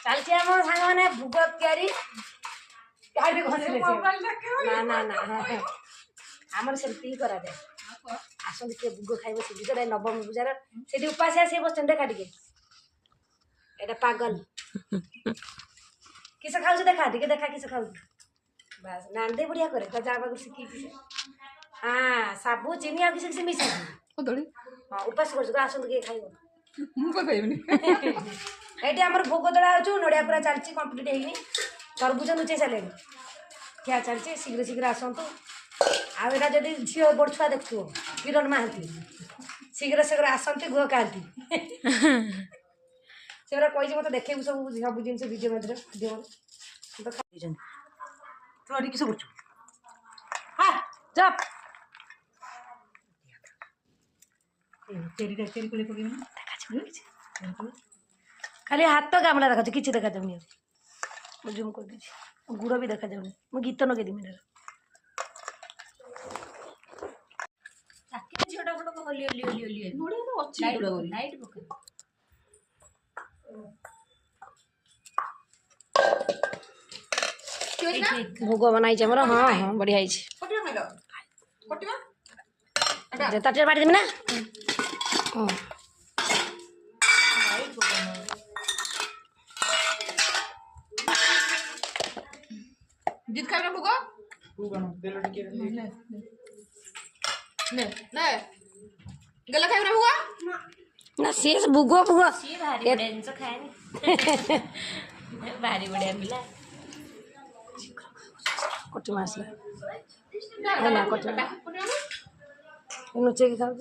चलती आम सांग मैंने भोग तैयारी ना ना ना आमर सेमती करा जाए आसत किए भोग खाइब सीधे नवम पूजार से उपास आसे बस देखा टे एटा पागल किस खाऊ देखा टे देखा किस खाऊ बस नांदे बढ़िया करे तो जा शिखी हाँ साबु चीनी आ किसी किसी मिसी हाँ उपास कर आसत किए खाइब ये आम भोग दड़ा हो नड़िया पूरा चलती कम्प्लीट होनी तरबुज लुचे सारे क्या चलती शीघ्र शीघ्र आसतु आटा जदि झील बड़ छुआ देखु किरण महांती शीघ्र शीघ्र आसती गुह खाती से कही मत देखे सब सब जिन भिडियो मध्य तो खाई तू अड़ी किस कर खाली हाथ तो गामला देखा कि देखा जाऊनी जूम कर दीजिए गुड़ भी देखा जाऊनी मु गीत लगे दी मेरे झीटा फट हली हली हली हली लाइट पके भोग बनाई मोर हाँ हाँ बढ़िया ताटे बाटी देवी ना जीत खाइबा भोग ने ने गला खाइबा भोग ना शेष भोग भोग सी भारी बड़े जिनस खाएनी भारी बड़े मिला कोटी मास ना कोटी नुचे की खाऊ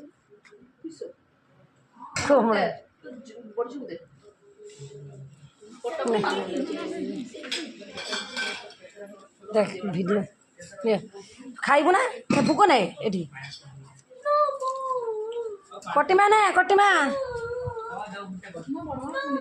कोमड़ देख भिडियो खाइबु ना भोग ना ये कटिमा ना कटिमा